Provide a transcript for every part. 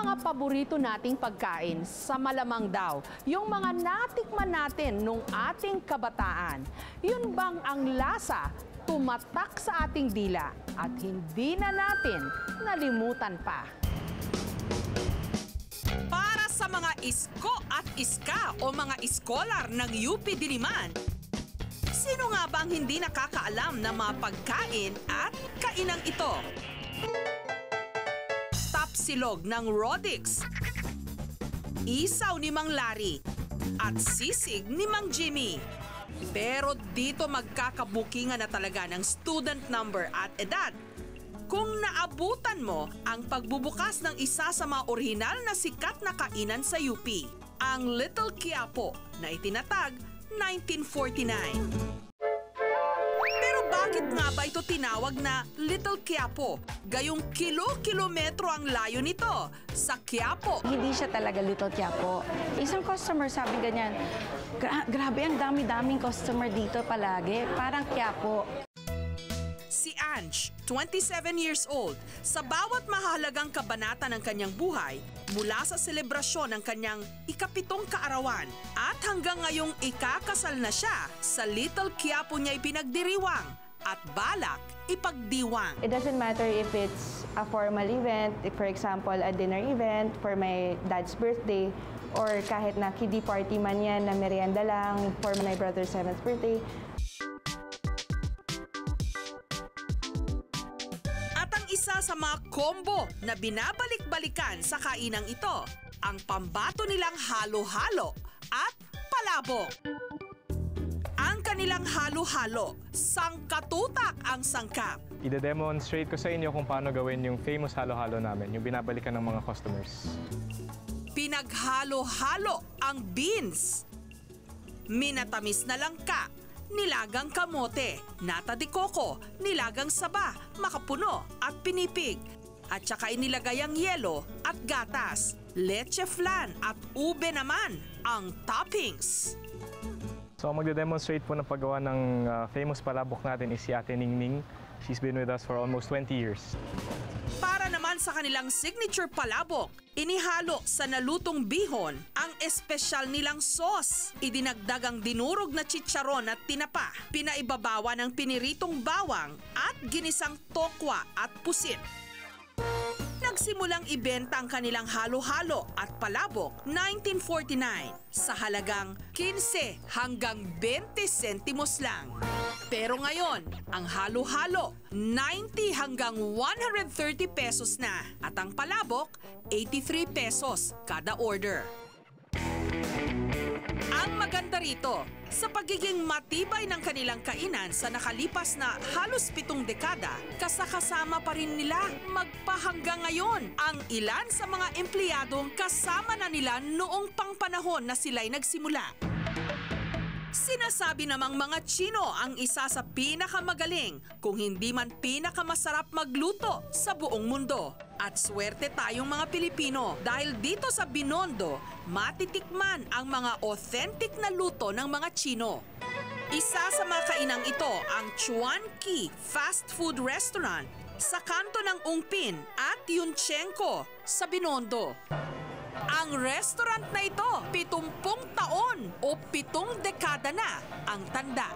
mga paborito nating pagkain sa malamang daw, yung mga natikman natin nung ating kabataan. Yun bang ang lasa tumatak sa ating dila at hindi na natin nalimutan pa? Para sa mga isko at iska o mga iskolar ng UP Diliman, sino nga bang hindi nakakaalam ng mga pagkain at kainang ito? Tapsilog ng Rodix, isaw ni Mang Larry, at sisig ni Mang Jimmy. Pero dito magkakabukingan na talaga ng student number at edad. Kung naabutan mo ang pagbubukas ng isa sa mga orihinal na sikat na kainan sa UP, ang Little Quiapo na itinatag 1949. Pero bakit nga ba ito tinawag na Little Quiapo? Gayong kilo-kilometro ang layo nito sa Quiapo. Hindi siya talaga Little Quiapo. Isang customer sabi ganyan, grabe ang dami-daming customer dito palagi, parang Quiapo. Si Ange, 27 years old, sa bawat mahalagang kabanata ng kanyang buhay, mula sa selebrasyon ng kanyang ikapitong kaarawan at hanggang ngayong ikakasal na siya, sa Little Quiapo niya ipinagdiriwang at balak ipagdiwang. It doesn't matter if it's a formal event, if for example a dinner event for my dad's birthday, or kahit na kiddie party man yan na merienda lang for my brother's 7th birthday. Isa sa mga combo na binabalik-balikan sa kainang ito, ang pambato nilang halo-halo at palabok. Ang kanilang halo-halo, sangkatutak ang sangkap. Ide-demonstrate ko sa inyo kung paano gawin yung famous halo-halo namin, yung binabalikan ng mga customers. Pinaghalo-halo ang beans, minatamis na langka, nilagang kamote, nata de coco, nilagang saba, makapuno at pinipig. At saka inilagay ang yelo at gatas, leche flan at ube naman ang toppings. So ang magde-demonstrate po ng paggawa ng famous palabok natin is si Ate Ningning. She's been with us for almost 20 years. Para naman sa kanilang signature palabok, inihalo sa nalutong bihon ang espesyal nilang sauce. Idinagdag ang dinurog na chicharon at tinapa, pinaibabawa ng piniritong bawang at ginisang tokwa at pusit. Nagsimulang ibenta ang kanilang halo-halo at palabok 1949 sa halagang 15 hanggang 20 sentimos lang. Pero ngayon, ang halo-halo 90 hanggang 130 pesos na at ang palabok 83 pesos kada order. Ang maganda rito, sa pagiging matibay ng kanilang kainan sa nakalipas na halos 7 dekada, kasakasama pa rin nila magpahanggang ngayon ang ilan sa mga empleyadong kasama na nila noong pangpanahon na sila'y nagsimula. Sinasabi namang mga Chino ang isa sa pinakamagaling, kung hindi man pinakamasarap magluto sa buong mundo. At swerte tayong mga Pilipino dahil dito sa Binondo, matitikman ang mga authentic na luto ng mga Chino. Isa sa mga kainang ito ang Chuan Ki Fast Food Restaurant sa kanto ng Ungpin at Yunchenko sa Binondo. Ang restaurant na ito, 70 taon o 7 dekada na ang tanda.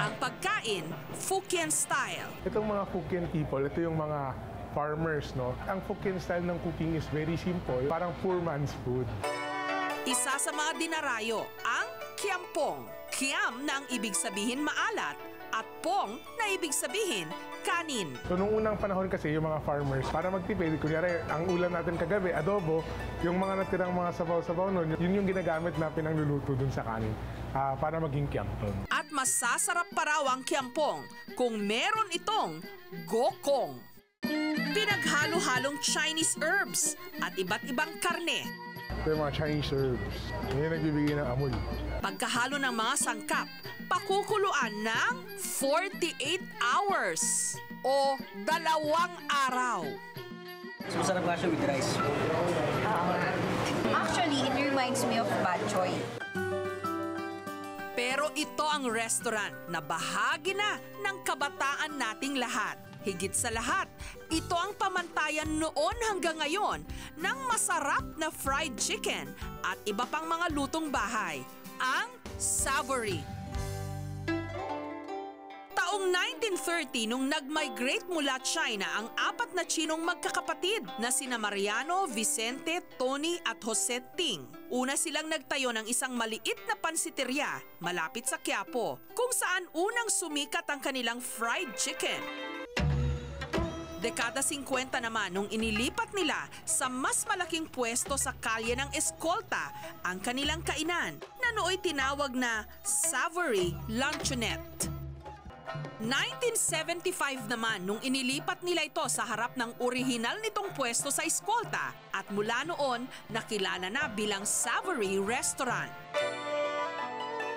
Ang pagkain, Fukien style. Itong mga Fukien people, ito yung mga farmers, no? Ang Fukien style ng cooking is very simple, parang poor man's food. Isa sa mga dinarayo, ang Kiampong. Kiam na ang ibig sabihin maalat at pong na ibig sabihin kanin. So nung unang panahon kasi yung mga farmers, para magtipid, kunyari ang ulam natin kagabi, adobo, yung mga natirang mga sabaw-sabaw nun, yun yung ginagamit na pinangluluto dun sa kanin para maging kiampong. At masasarap pa raw ang kiampong kung meron itong gokong. Pinaghalo-halong Chinese herbs at iba't ibang karne. Ito yung mga Chinese herbs. Yun yung nagbibigay ng amoy. Pagkahalo ng mga sangkap, pakukuluan ng 48 hours o 2 araw. So, masarap nga siya with rice. Actually, it reminds me of bok choy. Pero ito ang restaurant na bahagi na ng kabataan nating lahat. Higit sa lahat, ito ang pamantayan noon hanggang ngayon ng masarap na fried chicken at iba pang mga lutong bahay, ang Savory. Taong 1930 nung nag-migrate mula China ang 4 na Chinong magkakapatid na sina Mariano, Vicente, Tony at Jose Ting. Una silang nagtayo ng isang maliit na pansiterya malapit sa Quiapo kung saan unang sumikat ang kanilang fried chicken. Dekada 50 naman nung inilipat nila sa mas malaking pwesto sa kalye ng Escolta ang kanilang kainan na nooy tinawag na Savory Luncheonette. 1975 naman nung inilipat nila ito sa harap ng orihinal nitong pwesto sa Escolta at mula noon nakilala na bilang Savory Restaurant.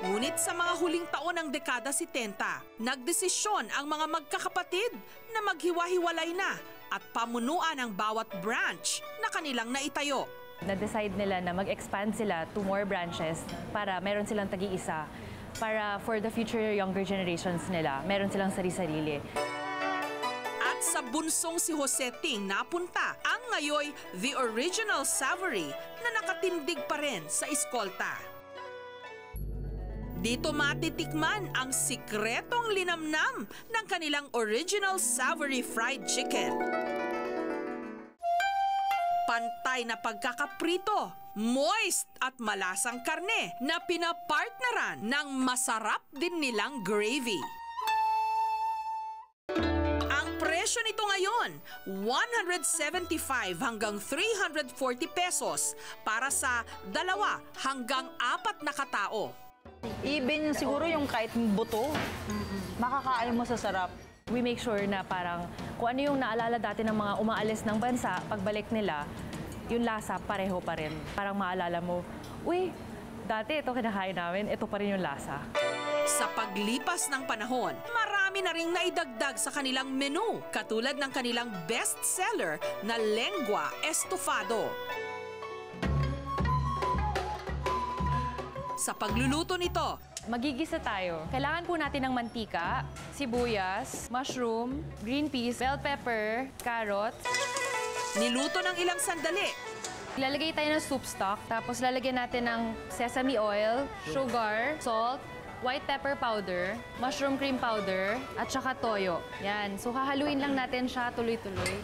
Ngunit sa mga huling taon ng dekada 70, nagdesisyon ang mga magkakapatid na maghiwa-hiwalay na at pamunuan ang bawat branch na kanilang naitayo. Na-decide nila na mag-expand sila to more branches para meron silang tagi-isa. Para for the future younger generations nila, meron silang sarili-sarili. At sa bunsong si Jose Ting napunta ang ngayoy The Original Savory na nakatindig pa rin sa Escolta. Dito matitikman ang sikretong linamnam ng kanilang Original Savory Fried Chicken. Pantay na pagkakaprito, moist at malasang karne na pinapartneran ng masarap din nilang gravy. Ang presyo nito ngayon, 175 hanggang 340 pesos para sa 2 hanggang 4 na katao. Even siguro yung kahit buto, makakain mo sa sarap. We make sure na parang kung ano yung naalala dati ng mga umaalis ng bansa, pagbalik nila, yung lasa pareho pa rin. Parang maalala mo, uy, dati ito kinakain namin, ito pa rin yung lasa. Sa paglipas ng panahon, marami na ring naidagdag sa kanilang menu, katulad ng kanilang best-seller na lengua estofado. Sa pagluluto nito, Magigisa tayo. Kailangan po natin ng mantika, sibuyas, mushroom, green peas, bell pepper, carrot. niluto ng ilang sandali. Lalagay tayo ng soup stock, tapos lalagyan natin ng sesame oil, sugar, salt, white pepper powder, mushroom cream powder, at saka toyo. Yan. So, hahaluin lang natin siya tuloy-tuloy.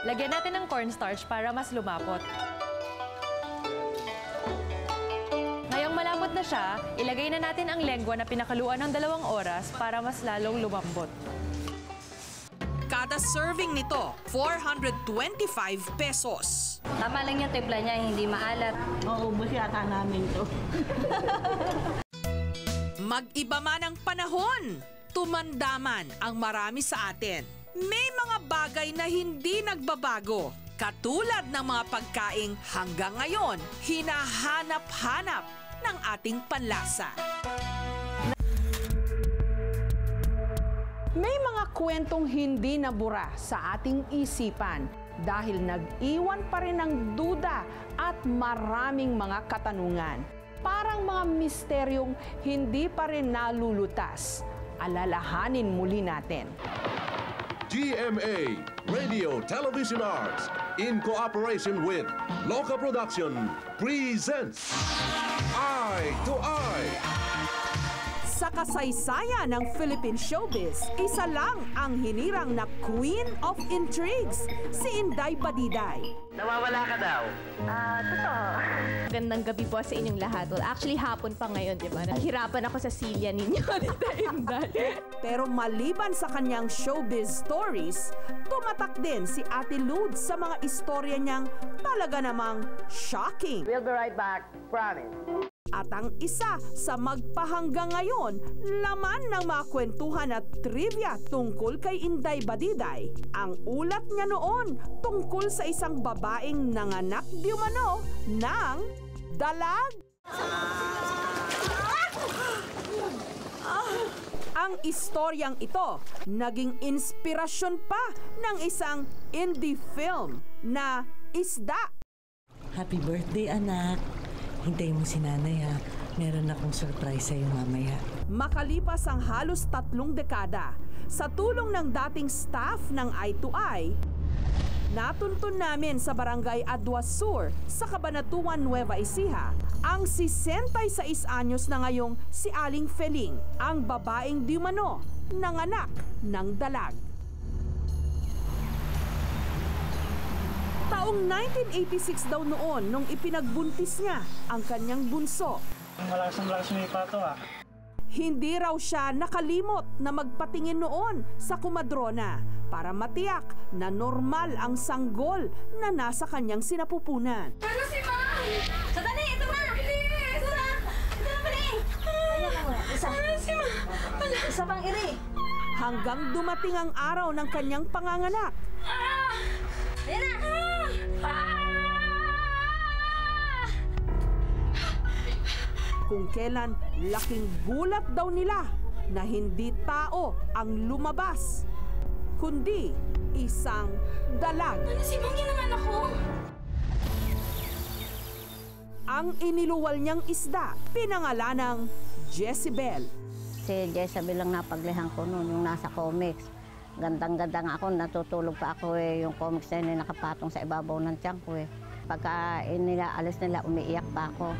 Lagyan natin ng cornstarch para mas lumapot. Ngayong malapot na siya, ilagay na natin ang lengua na pinakaluan ng 2 oras para mas lalong lumambot. Kada serving nito, 425 pesos. Tama lang yung timpla niya, hindi maalat. Maubos yata namin to. Mag-iba man ang panahon, tumandaman ang marami sa atin. May mga bagay na hindi nagbabago. Katulad ng mga pagkaing hanggang ngayon, hinahanap-hanap ng ating panlasa. May mga kwentong hindi nabura sa ating isipan dahil nag-iwan pa rin ng duda at maraming mga katanungan. Parang mga misteryong hindi pa rin nalulutas. Alalahanin muli natin. GMA Radio Television Arts in cooperation with Loca Production presents Eye to Eye. Sa kasaysayan ng Philippine showbiz, isa lang ang hinirang na Queen of Intrigues, si Inday Badiday. Nawawala ka daw. Totoo. Gandang gabi po sa inyong lahat. Well, actually, hapon pa ngayon, di ba? Nahirapan ako sa silya ninyo, Tita Inday. Pero maliban sa kanyang showbiz stories, tumatak din si Ate Lud sa mga istorya niyang talaga namang shocking. We'll be right back. Promise. At ang isa sa magpahanggang ngayon, laman ng mga kwentuhan at trivia tungkol kay Inday Badiday. Ang ulat niya noon tungkol sa isang babaeng nanganak di umano ng dalag. Ang istoryang ito naging inspirasyon pa ng isang indie film na Isda. Happy birthday, anak. Hintayin mo si nanay, ha. Meron akong surprise sa'yo mamaya. Makalipas ang halos 3 dekada, sa tulong ng dating staff ng Eye to Eye, Natuntun namin sa Barangay Aduas Sur sa Cabanatuan, Nueva Ecija ang 66 anyos na ngayong si Aling Feling, ang babaeng di umano nanganak ng dalag. Taong 1986 daw noon nung ipinagbuntis niya ang kanyang bunso. Malakas may pato ha. Hindi raw siya nakalimot na magpatingin noon sa kumadrona para matiyak na normal ang sanggol na nasa kanyang sinapupunan. Ano si Ma? Sandali, ito na! Ito na! Ito na, Pali! Isa. Si Ma! Isa pang iri. Hanggang dumating ang araw ng kanyang panganganak. Ayan na! Kung kailan laking gulat daw nila na hindi tao ang lumabas, kundi isang dalag. Ano si Mang ginanganak ko? Ang iniluwal niyang isda, pinangalanang Jezebel. Si Jezebel lang napaglihan ko noon, yung nasa comics. Gandang-ganda nga ako, natutulog pa ako yung comics na yun nakapatong sa ibabaw ng tiyan ko Pagka alis nila, umiiyak pa ako.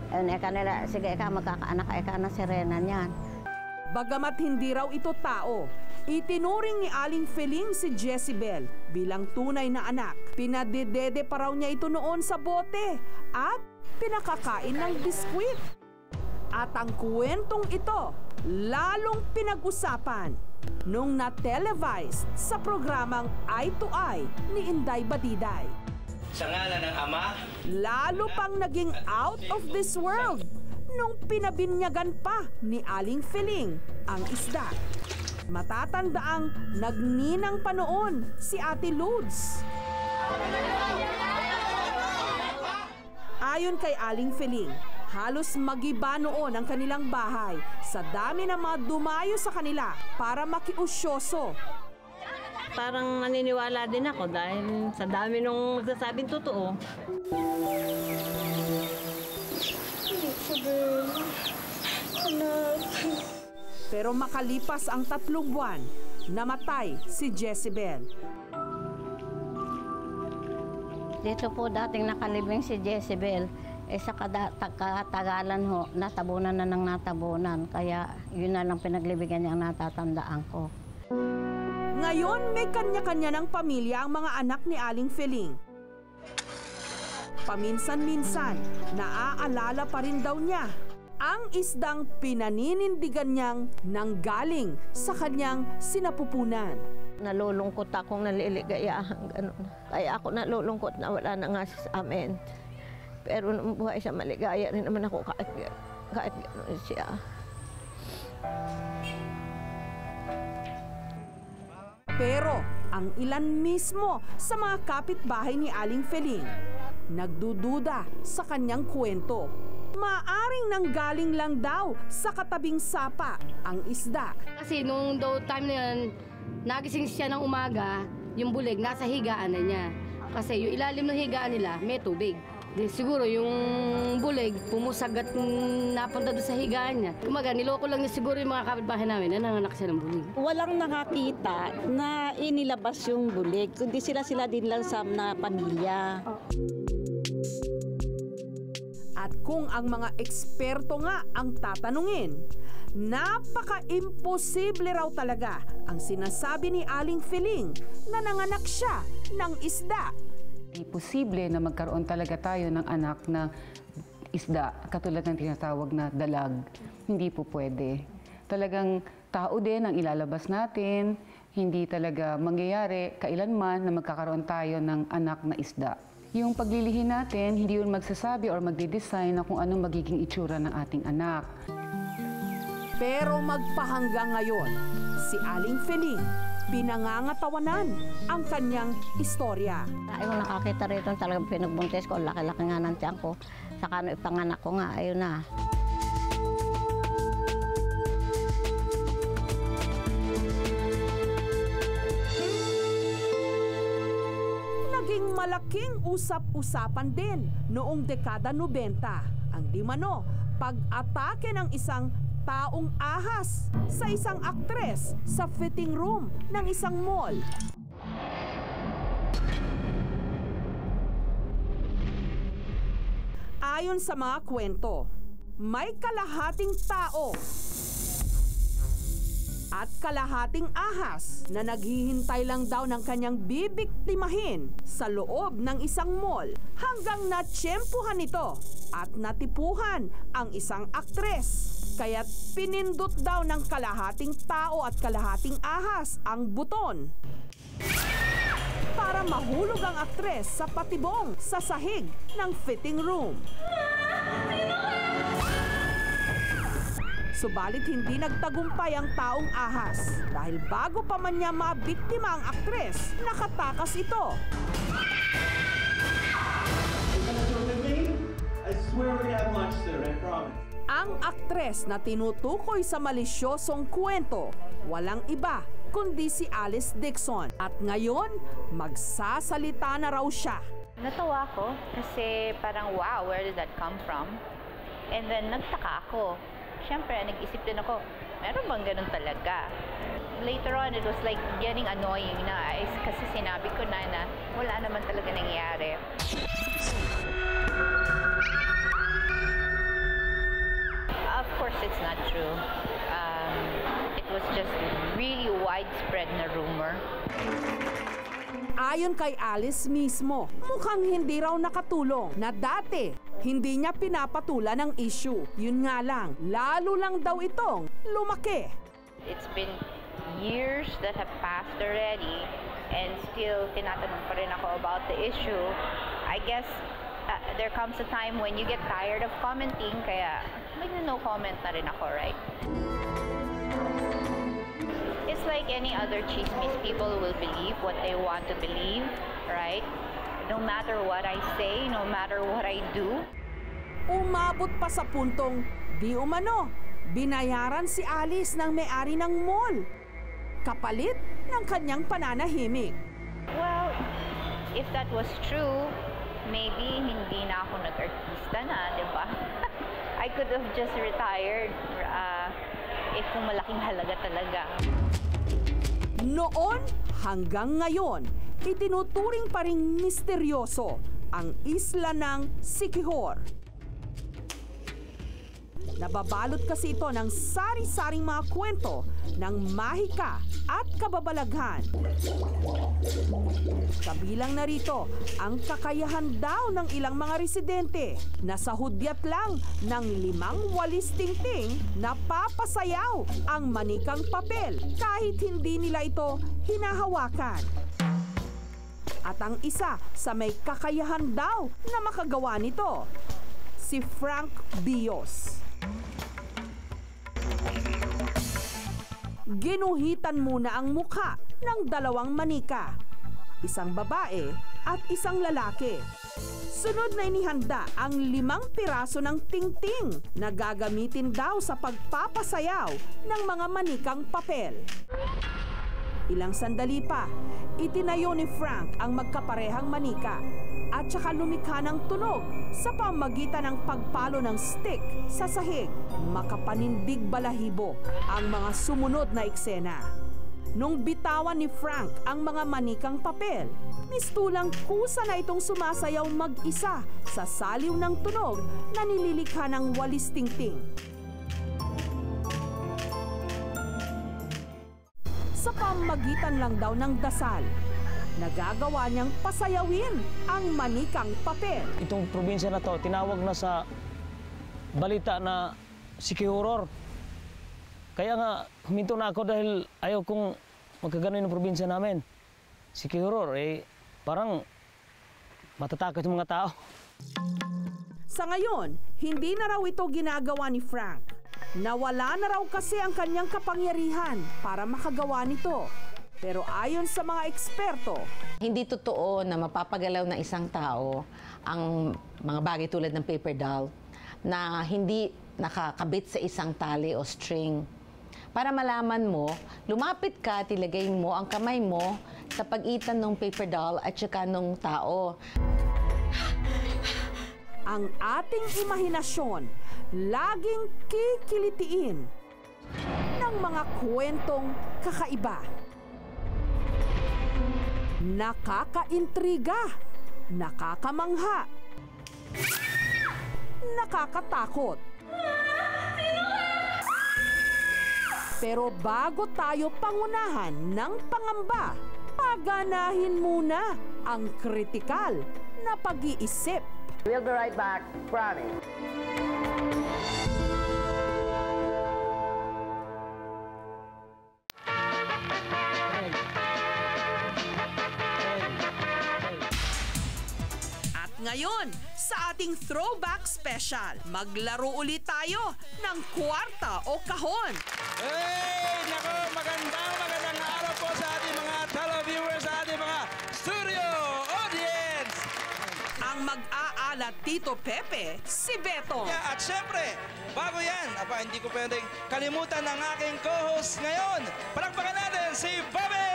Ayun, nila, sige, magkakaanak, na si Rena niyan. Bagamat hindi raw ito tao, itinuring ni Aling Feling si Jezebel bilang tunay na anak. Pinadedede pa raw niya ito noon sa bote at pinakakain ng biskwit. At ang kwentong ito, lalong pinag-usapan nung na-televised sa programang Eye to Eye ni Inday Badiday. Sa ngalan ng Ama, lalo pang naging out of this world nung pinabinyagan pa ni Aling Feling ang isda. Matatandaang nagninang pa noon si Ate Lourdes. Ayon kay Aling Feling, halos magiba noon ang kanilang bahay sa dami ng mga dumayo sa kanila para makiusyoso. Parang naniniwala din ako dahil sa dami nung magsasabing totoo. Pero makalipas ang 3 buwan, namatay si Jezebel. Dito po dating nakalibing si Jezebel, sa katagalan ho, natabunan na ng natabunan. Kaya yun na lang pinaglibigan niya ang natatandaan ko. Ngayon, may kanya-kanya ng pamilya ang mga anak ni Aling Feling. Paminsan-minsan, naaalala pa rin daw niya ang isdang pinaninindigan niyang nanggaling sa kanyang sinapupunan. Nalulungkot akong naliligayahan, ganun. Kaya ako nalulungkot na wala na nga siya sa amin. Pero nung buhay siya, maligaya rin naman ako kahit gano'n siya. Pero ang ilan mismo sa mga kapitbahay ni Aling Feling nagdududa sa kanyang kwento. Maaring nanggaling lang daw sa katabing sapa ang isda. Kasi nung time na yun, nagising siya ng umaga, yung bulig nasa higaan na niya. Kasi yung ilalim ng higaan nila may tubig. Di siguro yung bulig pumusag at napunta doon sa higaan niya. Kumaga, niloko lang niya siguro yung mga kapitbahay namin na nanganak siya ng bulig. Walang nakakita na inilabas yung bulig, kundi sila din lang sa na pamilya. At kung ang mga eksperto nga ang tatanungin, napaka-imposible raw talaga ang sinasabi ni Aling Feling na nanganak siya ng isda. Posible na magkaroon talaga tayo ng anak na isda, katulad ng tinatawag na dalag. Hindi po pwede. Talagang tao din ang ilalabas natin, hindi talaga mangyayari kailanman na magkakaroon tayo ng anak na isda. Yung paglilihin natin, hindi yun magsasabi or magde-design na kung anong magiging itsura ng ating anak. Pero magpahanggang ngayon, si Aling Feling pinangangatawanan ang kanyang istorya. Ayun, nakakita rito talagang pinagbuntis ko. Laki-laki nga ng tiyan ko. Saka no, ipanganak ko nga, ayun na. Naging malaking usap-usapan din noong dekada 90 ang di mano pag-atake ng isang taong ahas sa isang aktres sa fitting room ng isang mall. Ayon sa mga kwento, may kalahating tao at kalahating ahas na naghihintay lang daw ng kanyang bibiktimahin sa loob ng isang mall hanggang natsyempuhan ito at natipuhan ang isang aktres. Kaya't pinindot daw ng kalahating tao at kalahating ahas ang buton para mahulog ang aktres sa patibong sa sahig ng fitting room. Subalit hindi nagtagumpay ang taong ahas dahil bago pa man niya mabiktima ang aktres, nakatakas ito. I swear we have lunch soon, I promise. Ang aktres na tinutukoy sa malisyosong kwento, walang iba kundi si Alice Dixon. At ngayon, magsasalita na raw siya. Natawa ako kasi parang wow, where did that come from? And then nagtaka ako. Siyempre, nag-isip din ako, meron bang ganun talaga? Later on, it was like getting annoying na kasi sinabi ko na wala naman talaga nangyayari. Of course, it's not true. It was just really widespread na rumor. Ayon kay Alice mismo, mukhang hindi raw nakatulong na dati hindi niya pinapatulan ang issue. Yun nga lang, lalo lang daw itong lumaki. It's been years that have passed already and still tinatanong pa rin ako about the issue. I guess there comes a time when you get tired of commenting, kaya no comment na rin ako, right? It's like any other chismis, people will believe what they want to believe, right? No matter what I say, no matter what I do. Umabot pa sa puntong, di umano, binayaran si Alice ng may-ari ng mall. Kapalit ng kanyang pananahimik. Well, if that was true, maybe hindi na ako nag-artista na, di ba? I could have just retired if kung malaking halaga talaga. Noon hanggang ngayon, itinuturing pa ring misteryoso ang isla ng Siquijor. Nababalot kasi ito ng sari-saring mga kwento ng mahika at kababalaghan. Kabilang na rito ang kakayahan daw ng ilang mga residente na sa hudyat lang ng 5 walis tingting na papasayaw ang manikang papel kahit hindi nila ito hinahawakan. At ang isa sa may kakayahan daw na makagawa nito, si Frank Bios. Ginuhitan muna ang mukha ng 2 manika, isang babae at isang lalaki. Sunod na inihanda ang 5 piraso ng tingting na gagamitin daw sa pagpapasayaw ng mga manikang papel. Ilang sandali pa, itinayo ni Frank ang magkaparehang manika at saka lumikha ng tunog sa pamagitan ng pagpalo ng stick sa sahig. Makapanindig balahibo ang mga sumunod na eksena. Nung bitawan ni Frank ang mga manikang papel, mistulang kusa na itong sumasayaw mag-isa sa saliw ng tunog na nililikha ng walis tingting. Sa pamagitan lang daw ng dasal, nagagawa niyang pasayawin ang manikang papel. Itong probinsya na to, tinawag na sa balita na Siquijor. Kaya nga, huminto na ako dahil ayaw kong magkaganon yung probinsya namin. Siquijor, parang matatakot yung mga tao. Sa ngayon, hindi na raw ito ginagawa ni Frank. Nawala na raw kasi ang kanyang kapangyarihan para makagawa nito. Pero ayon sa mga eksperto, hindi totoo na mapapagalaw ng isang tao ang mga bagay tulad ng paper doll na hindi nakakabit sa isang tali o string. Para malaman mo, lumapit ka, tilagay mo ang kamay mo sa pagitan ng paper doll at saka ng tao. Ang ating imahinasyon laging kikilitiin ng mga kwentong kakaiba. Nakakaintriga, nakakamangha, nakakatakot. Pero bago tayo pangunahan ng pangamba, paganahin muna ang kritikal na pag-iisip. We'll be right back. Promise. At ngayon, sa ating throwback special, maglaro ulit tayo ng kwarta o kahon. Hey! Nako, magandang araw po sa ating mga televiewers, sa ating mga studio audience! Ang mag-aalat Tito Pepe, si Beto. Yeah, at syempre, bago yan, hindi ko pwedeng kalimutan ng aking co-host ngayon. Palakpakan natin si Bobby!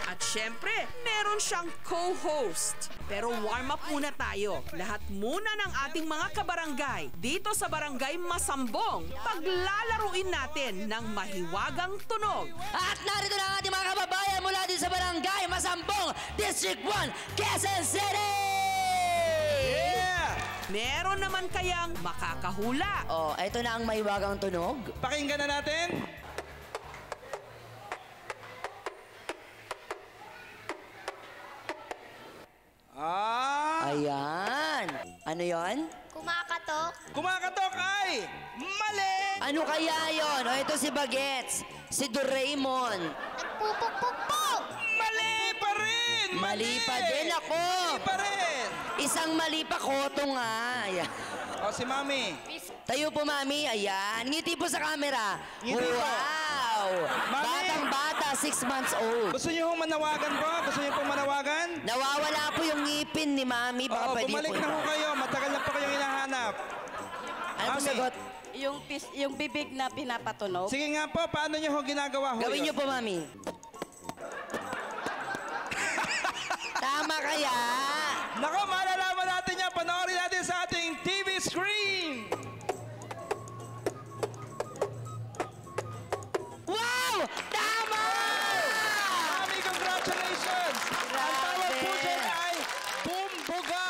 At syempre, meron siyang co-host. Pero warm up muna tayo. Lahat muna ng ating mga kabarangay dito sa Barangay Masambong. Paglalaruin natin ng mahiwagang tunog. At narito na ang ating mga kababayan mula din sa Barangay Masambong, District 1, Quezon City! Yeah! Meron naman kayang makakahula. Oh, ito na ang mahiwagang tunog. Pakinggan na natin. Ayan. Ano yon? Kumakatok. Kumakatok ay mali! Ano kaya yon? O, ito si Bagets. Si Doraemon. Nagpupukpukpuk. Mali pa rin! Mali pa din ako. Mali pa rin! Isang mali pa, Koto nga. Ayan. O, si Mami. Tayo po, Mami. Ayan. Ngiti po sa camera. Ngiti po. Wow! Mami. Batang-bata, 6 months old. Gusto niyo hong manawagan po? Gusto niyo pong manawagan? Nawawala po yung ngipin ni Mami. Baka pwede bumalik po na ho kayo. Matagal na po kayong hinahanap. Ano po Mami. sagot? Yung bibig na pinapatunog. Sige nga po, paano niyo ho ginagawa ho Gawin yun? niyo po, Mami. Tama kaya? Nako, malalaman natin yan. Panoorin natin sa ating TV screen. Wow! Tama! Mami, congratulations! Ang tawag po dyan ay Bumbuga.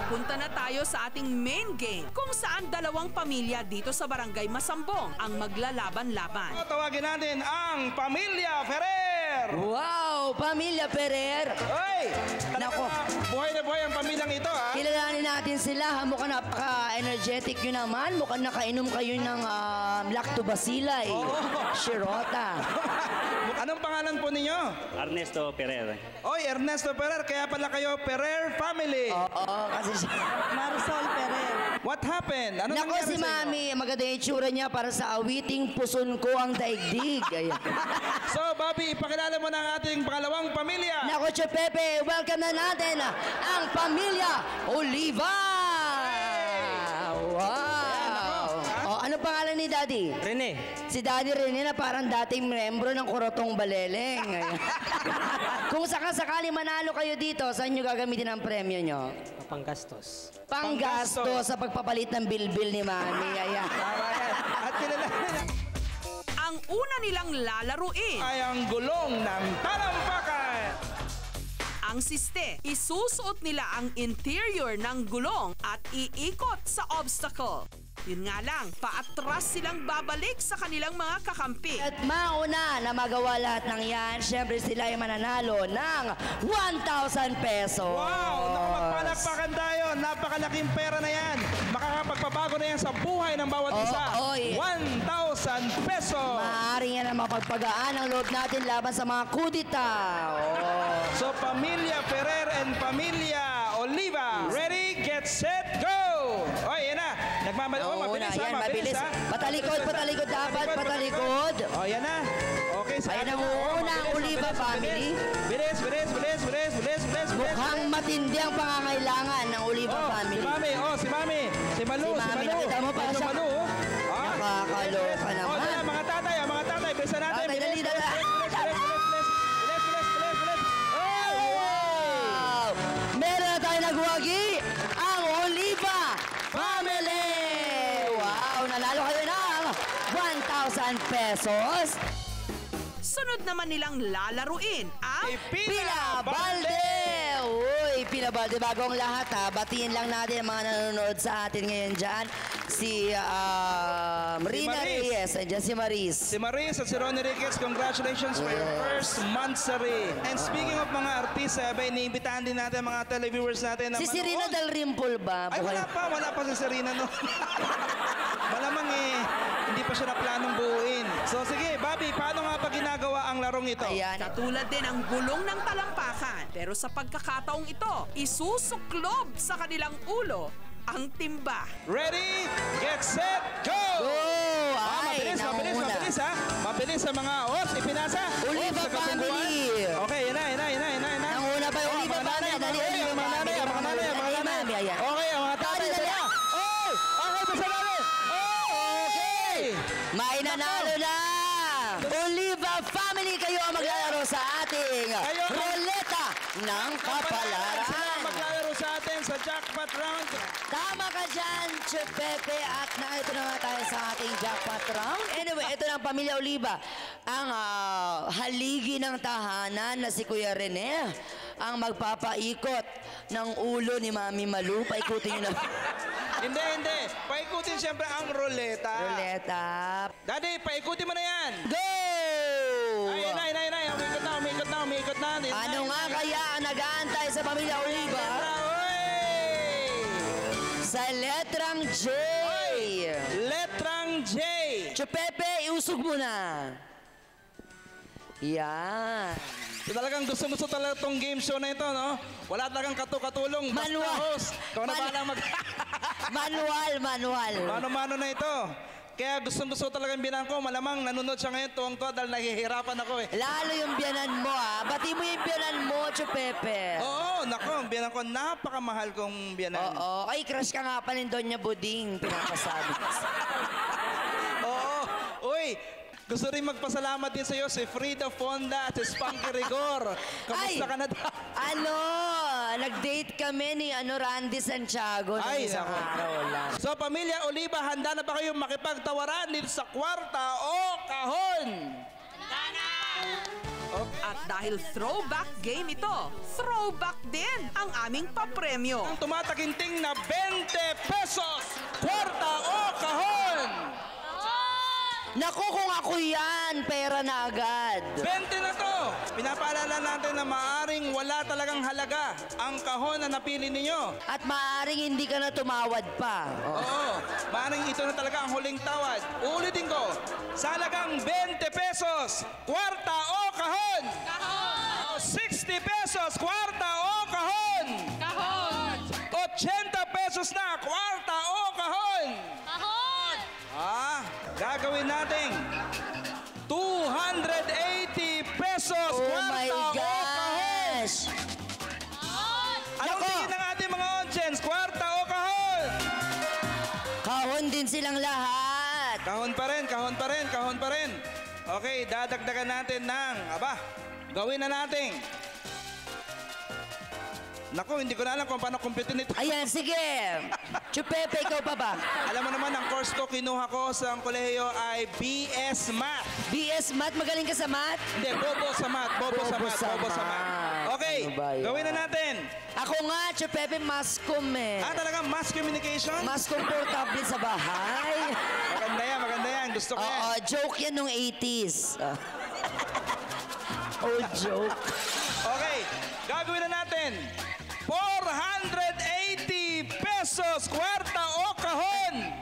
Punta na tayo sa ating main game kung saan dalawang pamilya dito sa Barangay Masambong ang maglalaban-laban. Tawagin natin ang Pamilya Ferrer! Wow! Pamilya Ferrer! Hoy! Nako! Buhay na buhay ang pamilyang ito, ha? Kilalanin natin sila. Mukhang napaka-energetic nyo naman. Mukhang nakainom kayo ng lactobacillus. Shirota. Anong pangalan po ninyo? Ernesto Ferrer. Oy, Ernesto Ferrer. Kaya pala kayo Ferrer family. Oo, kasi siya. Marisol Ferrer. What happened? Ano Nako, nangyari si sa inyo? Mami, maganda yung itsura niya para sa awiting puson ko ang daigdig. Ayan. So, Bobby, ipakilala mo na ang ating pangalawang pamilya. Nako, Che Pepe, welcome na natin ang Pamilya Oliva! Wow! Oh, ano pangalan ni Daddy? Rene. Si Daddy Rene na parang dating membro ng Kurotong Baleleng. Ayan. Kung sakasakali manalo kayo dito, saan nyo gagamitin ang premyo nyo? Panggastos. Panggasto sa pagpapalit ng bilbil ni Mami. Ayan. At kilalanin Ang una nilang lalaruin ay ang gulong ng talampakan. ang siste. Isusuot nila ang interior ng gulong at iikot sa obstacle. Yun nga lang, paatras silang babalik sa kanilang mga kakampi. At mauna na magawa lahat ng yan, syempre sila ay mananalo ng 1,000 pesos. Wow! Naku, magpalakpakan tayo. Napakalaking pera na yan. Makakapagpabago na yan sa buhay ng bawat isa. 1,000 pesos. Maaari yan ang mapagpagaan ang loob natin laban sa mga kudita. So, Pamilya Ferrer and Pamilya Oliva. Ready, get, set, go! O, yan na. Mabilis, yan, ha? mabilis. Ha? Patalikod dapat, patalikod. O, yan na. Okay, sa ayan ang una ang Oliva family. Bilis. Mukhang matindi ang pangangailangan ng Oliva family. Si Mami. Si Malu. Nakita mo pa siya. Nakakaloka naman. O, mga tatay. Bilisan natin. Tatay, dali. Meron na tayo nagwagi ang Oliva family. Wow, nanalo kayo ng 1,000 pesos. Sunod naman nilang lalaruin ang Pila Balde! Uy, Pinabalde, bago ang lahat ha, batiin lang natin ang mga nanonood sa atin ngayon dyan. Si Rina Reyes, andyan si Maris. Si Maris at si Ronnie Riquez, congratulations for your first monthsary. And speaking of mga artista, iniimbitahan din natin mga televiewers natin na Si Serena Del Rimpol ba? Ay, wala pa si Serena no. Malamang hindi pa siya na planong buuin. So sige, Bobby, paano nga pa ginagawa ang larong ito? Ayan, katulad din ang gulong ng talampakan. Pero sa pagkakataong ito, isusuklob sa kanilang ulo ang timba. Ready, get set, go! Mabilis ha. Mabilis sa mga os, ipinasa. Oliva family. Okay, yan na. Nanguna pa yung Oliva family. Mga nanay. Okay, ang mga tatay. Oh! Okay, basta namin. Okay! May nanalo na! Oliva family, kayo ang maglalaro sa ating ruleta ng kapalaran. Sila ang maglalaro sa atin sa jackpot round. Tama ka dyan, Chupepe. At narito na nga tayo sa ating jackpot round. Anyway, ito na ang Pamilya Oliva. Ang haligi ng tahanan na si Kuya Rene. Ang magpapaikot ng ulo ni Mami Malu. Paikutin nyo na. Hindi. Paikutin siyempre ang ruleta. Daddy, paikutin mo na yan. Go! Ay, umikot na. Ano nga kaya ang nag-aantay sa Pamilya Oliva? Sa letrang J. Letrang J. Chupepe, iusog mo na. Yan. So talagang gusto talaga itong game show na ito, no? Wala talagang katulong. Basta host. Ikaw na ba lang Manual. Mano-mano na ito. Kaya gusto talagang biyanan ko. Malamang nanonood siya ngayon tuwang-tuwa dahil nahihirapan ako eh. Lalo yung biyanan mo Bati mo yung biyanan mo, Chupepe. Oo, nako. Biyanan ko. Napakamahal kong biyanan. Oo. Ay, crush ka nga pa ni Doña Buding. Pinakasabi. Oo. Uy, gusto rin magpasalamat din sa iyo si Frida Fonda at si Spunky Rigor. Kamusta ka na daw? Nag-date kami ni Randy Santiago ng isang araw lang. So, Pamilya Oliva, handa na ba kayong makipagtawaran dito sa kwarta o kahon? At dahil throwback game ito, throwback din ang aming papremyo. Ang tumataginting na 20 pesos, kwarta o kahon? Naku, kung ako yan, pera na agad. 20 na to! Pinapaalala natin na maaring wala talagang halaga ang kahon na napili ninyo. At maaring hindi ka na tumawad pa. Oo, maaring ito na talaga ang huling tawad. Ulitin ko, sa halagang 20 pesos, kwarta o kahon? Kahon! 60 pesos, kwarta o kahon? Kahon! 80 pesos na, kwarta o kahon? Kahon! Gagawin natin 280 pesos, kwarta o kahon? Anong tingin ng ating mga audience? Kwarta o kahon? Kahon din silang lahat. Kahon pa rin. Okay, dadagdagan natin ng, gawin na natin. Naku, hindi ko na alam kung paano kumpitin ito. Ayan, sige. Chupepe, ikaw pa ba? Alam mo naman, ang course ko, kinuha ko sa kolehiyo ay BS Math. BS Math? Magaling ka sa math? Hindi, bobo sa math. Bobo sa math. Okay, gawin na natin. Ako nga, Chupepe, mascom eh. Talagang mass communication? Mas comfortable sa bahay. Maganda yan. Gusto ko yan. Oo, joke yan nung 80s. Joke. Okay, gagawin na natin. 480 pesos, kwarta o kahon?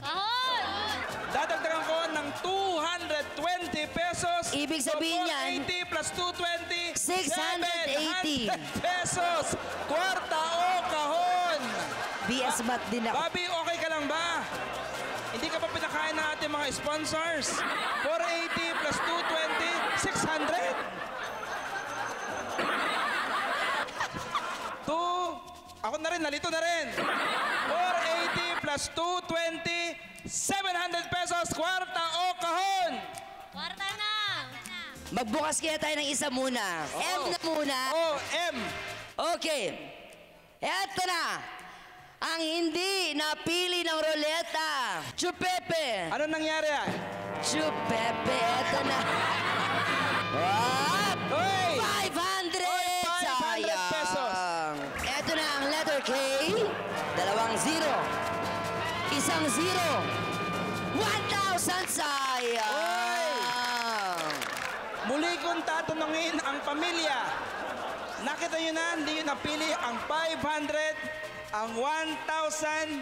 Kahon! Dadagdagan ko ng 220 pesos. Ibig sabihin yan, 480 plus 220, 680 pesos, kwarta o kahon? BS Math din ako. Bobby, okay ka lang ba? Hindi ka pa pinakain ng ating mga sponsors? 480 plus 220, 600? Ako na rin, nalito na rin. 480 plus 220, 700 pesos, kwarta o kahon? Kwarta na! Magbukas kaya tayo ng isa muna. M na muna. M. Okay. Eto na. Ang hindi napili ng ruleta. Chupepe. Ano nangyari yan? Chupepe, eto na. 500! 500 pesos. JK, 2-0. 1-0. 1,000 sayang. Muli kong tatanungin ang pamilya. Nakita nyo na, hindi nyo napili ang 500, ang 1,000.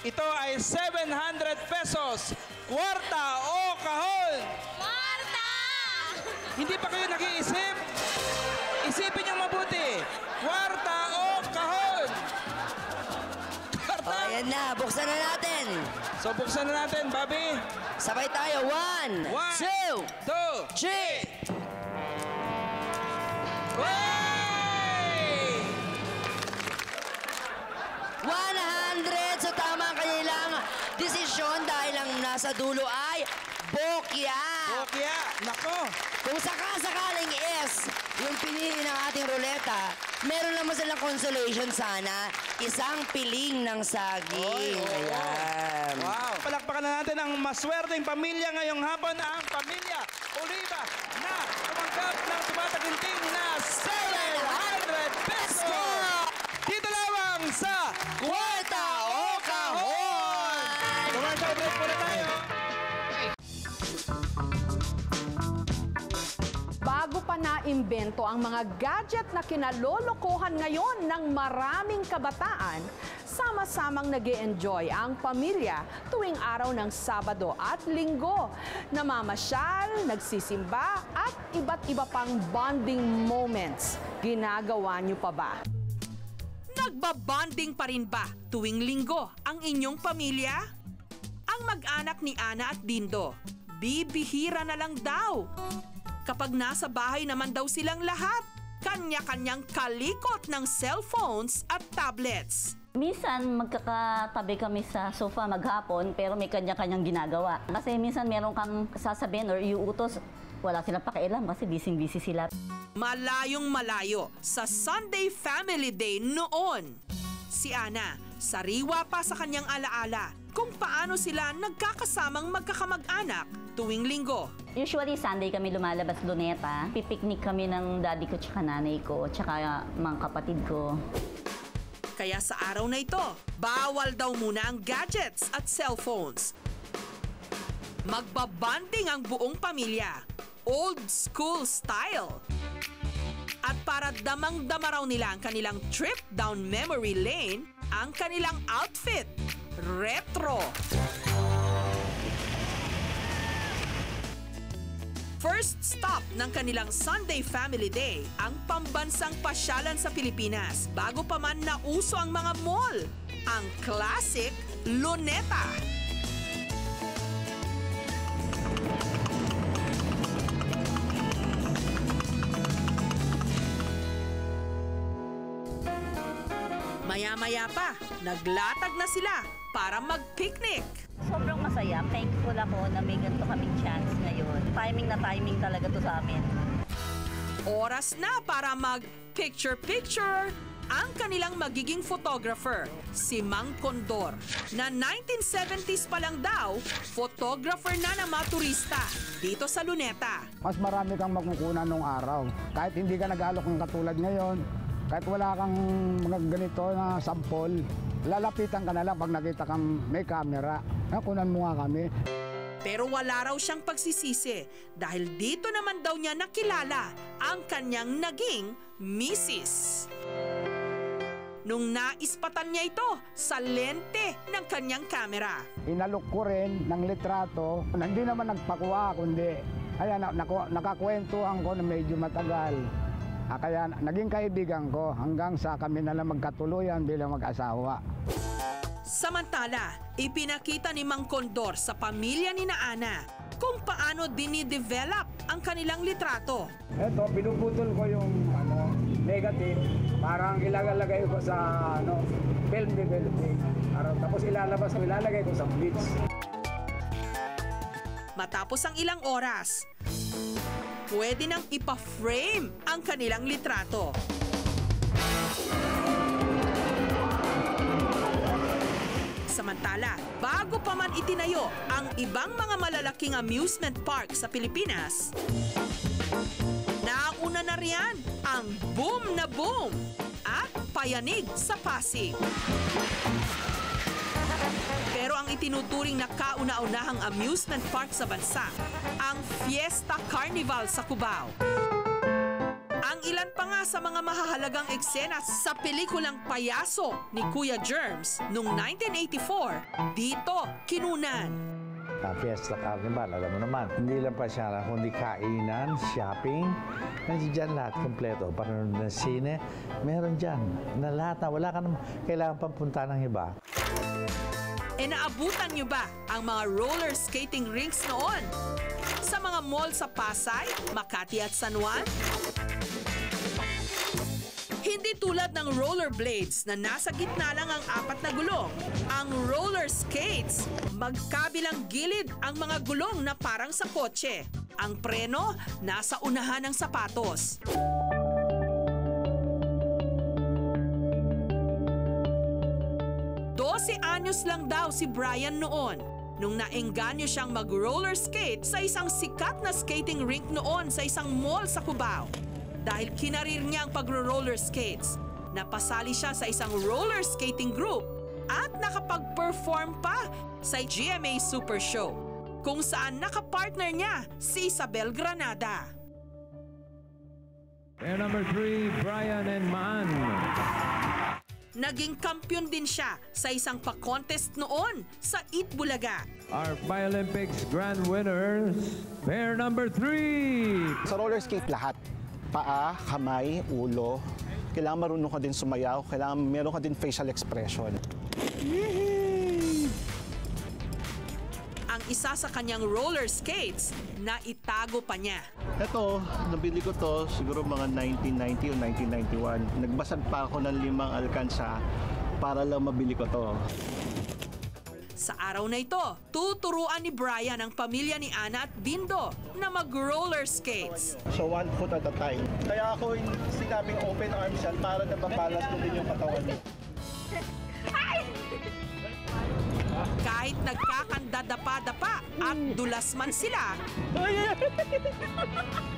Ito ay 700 pesos. Kwarta o kahon? Kwarta! Hindi pa kayo nag-iisip? Isipin nyo mabuti. Kwarta o kahon? Kwarta. Ayan na, buksan na natin. So buksan na natin, Bobby. Sabay tayo. 1, 2, 3. 100! So tama ang kanilang desisyon dahil ang nasa dulo ay bokya. Bokya, nako. Kung sakasakaling is yung pinili ng ating ruleta, meron naman silang consolation sana, isang piling ng saging. Ayan. Wow. Palakpakan na natin ang maswerteng pamilya ngayong hapon, ang pamilya Oliva na tumanggap ng tumataginting na 700 pesos. Dito lamang sa Kwarta o Kahon! Commercial break muna tayo. Bago pa na-imbento ang mga gadget na kinalolokohan ngayon ng maraming kabataan, sama-samang nag-e-enjoy ang pamilya tuwing araw ng Sabado at Linggo. Namamasyal, nagsisimba at iba't iba pang bonding moments. Ginagawa niyo pa ba? Nagbabonding pa rin ba tuwing Linggo ang inyong pamilya? Ang mag-anak ni Ana at Dindo, bibihira na lang daw. Kapag nasa bahay naman daw silang lahat, kanya-kanyang kalikot ng cellphones at tablets. Minsan magkakatabi kami sa sofa maghapon pero may kanya-kanyang ginagawa. Kasi minsan meron kang sasabihin or iuutos, wala silang pakialam kasi busy-busy sila. Malayong malayo sa Sunday Family Day noon. Si Ana, sariwa pa sa kanyang alaala kung paano sila nagkakasamang magkakamag-anak tuwing Linggo. Usually Sunday kami lumalabas Luneta. Pipiknik kami ng daddy ko tsaka nanay ko tsaka mga kapatid ko. Kaya sa araw na ito, bawal daw muna ang gadgets at cellphones. Magbabanding ang buong pamilya. Old school style. At para damang-dama raw nila ang kanilang trip down memory lane, ang kanilang outfit, retro. First stop ng kanilang Sunday Family Day, ang pambansang pasyalan sa Pilipinas bago pa man nauso ang mga mall, ang classic Luneta. Maya-maya pa, naglatag na sila para mag-picnic. Sobrang masaya. Thankful ako na may ganito kaming chance ngayon. Timing na timing talaga to sa amin. Oras na para mag-picture-picture ang kanilang magiging photographer, si Mang Condor, na 1970s pa lang daw, photographer na ng mga turista dito sa Luneta. Mas marami kang makukunan nung araw. Kahit hindi ka nag-aalok ng katulad ngayon, kahit wala kang mga ganito na sample, lalapitan ka na lang pag nakita kang may camera. Nakunan mo nga kami. Pero wala raw siyang pagsisisi dahil dito naman daw niya nakilala ang kanyang naging misis. Nung naispatan niya ito sa lente ng kanyang kamera. Inalok ko rin ng litrato. Hindi naman nagpakuha, kundi nakakwentuhan ko na medyo matagal. Kaya naging kaibigan ko hanggang sa kami na lang magkatuluyan bilang mag-asawa. Samantala, ipinakita ni Mang Condor sa pamilya ni Ana kung paano dinidevelop ang kanilang litrato. Ito, pinuputol ko yung negative, parang ilalagay ko sa film developing. Tapos ilalagay ko sa blitz. Matapos ang ilang oras, pwede nang ipa-frame ang kanilang litrato. Samantala, bago pa man itinayo ang ibang mga malalaking amusement park sa Pilipinas, nauna na riyan ang Boom na Boom at Payanig sa Pasig. Pero ang itinuturing na kauna-unahang amusement park sa bansa, ang Fiesta Carnival sa Cubao. Ang ilan pa nga sa mga mahahalagang eksena sa pelikulang Payaso ni Kuya Germs noong 1984, dito kinunan. Fiesta Carnival, alam mo naman, hindi lang pa siya kundi kainan, shopping, nandiyan lahat kompleto. Panonood ng sine, meron dyan na lahat na wala ka naman kailangan pang punta ng iba. E naabutan nyo ba ang mga roller skating rinks noon? Sa mga mall sa Pasay, Makati at San Juan? Hindi tulad ng rollerblades na nasa gitna lang ang 4 na gulong. Ang roller skates, magkabilang gilid ang mga gulong na parang sa kotse. Ang preno, nasa unahan ng sapatos. Anyos lang daw si Brian noon nung naengganyo siyang mag-roller skate sa isang sikat na skating rink noon sa isang mall sa Cubao. Dahil kinarir niya ang pagro-roller skates, napasali siya sa isang roller skating group at nakapag-perform pa sa GMA Super Show kung saan nakapartner niya si Isabel Granada. Pair number 3, Brian and Man. Naging kampiyon din siya sa isang pa-contest noon sa Itbulaga. Our Paralympics grand winners, pair number 3. Sa roller skate lahat, paa, kamay, ulo, kailangan marunong ka din sumayaw, kailangan meron ka din facial expression. Ang isa sa kanyang roller skates na itago pa niya. Ito, nabili ko to siguro mga 1990 o 1991. Nagbasag pa ako ng 5 alkansa para lang mabili ko to. Sa araw na ito, tuturuan ni Brian ang pamilya ni Ana at Dindo na mag-roller skates. So 1 foot at a time. Kaya ako sinabing open arms yan para nababalance ko din yung katawan niya. Kahit nagkakandadapa-dapa at dulas man sila,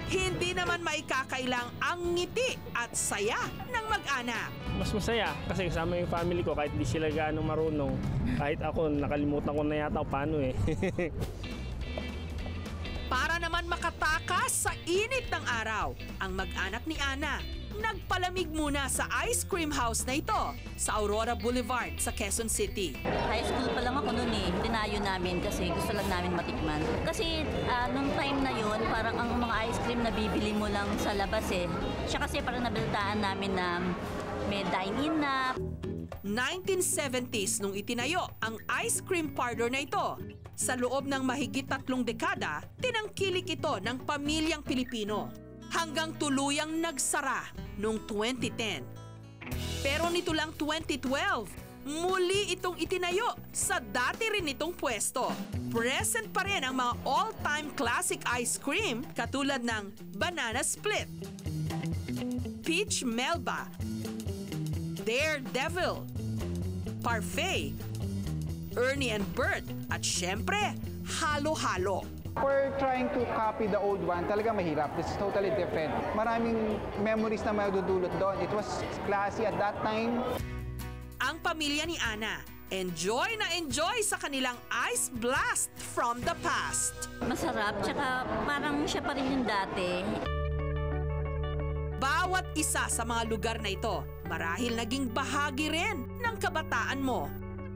hindi naman maikakailang ang ngiti at saya ng mag-anak. Mas masaya kasi kasama yung family ko kahit di sila gaano marunong. Kahit ako, nakalimutan ko na yata paano eh. Para naman makatakas sa init ng araw, ang mag-anak ni Ana nagpalamig muna sa ice cream house na ito sa Aurora Boulevard sa Quezon City. High school pa lang ako noon eh. Dinayo namin kasi gusto lang namin matikman. Kasi nung time na yun, parang ang mga ice cream na bibili mo lang sa labas eh. Siya kasi parang nabalitaan namin na may dine-in na. 1970s nung itinayo ang ice cream parlor na ito. Sa loob ng mahigit 3 dekada, tinangkilik ito ng pamilyang Pilipino. Hanggang tuluyang nagsara noong 2010. Pero nito lang 2012, muli itong itinayo sa dati rin itong pwesto. Present pa rin ang mga all-time classic ice cream katulad ng Banana Split, Peach Melba, Daredevil, Parfait, Ernie and Bert, at syempre, Halo-Halo. For trying to copy the old one, talaga mahirap. This is totally different. Maraming memories na madudulot doon. It was classy at that time. Ang pamilya ni Ana, enjoy na enjoy sa kanilang ice blast from the past. Masarap, tsaka parang siya pa rin yung dati. Bawat isa sa mga lugar na ito, marahil naging bahagi rin ng kabataan mo.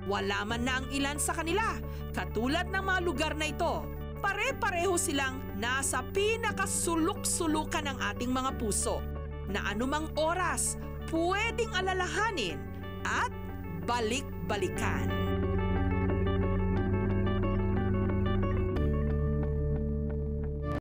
Wala man na ang ilan sa kanila, katulad ng mga lugar na ito. Pare-pareho silang nasa pinakasulok-sulukan ng ating mga puso na anumang oras pwedeng alalahanin at balik-balikan.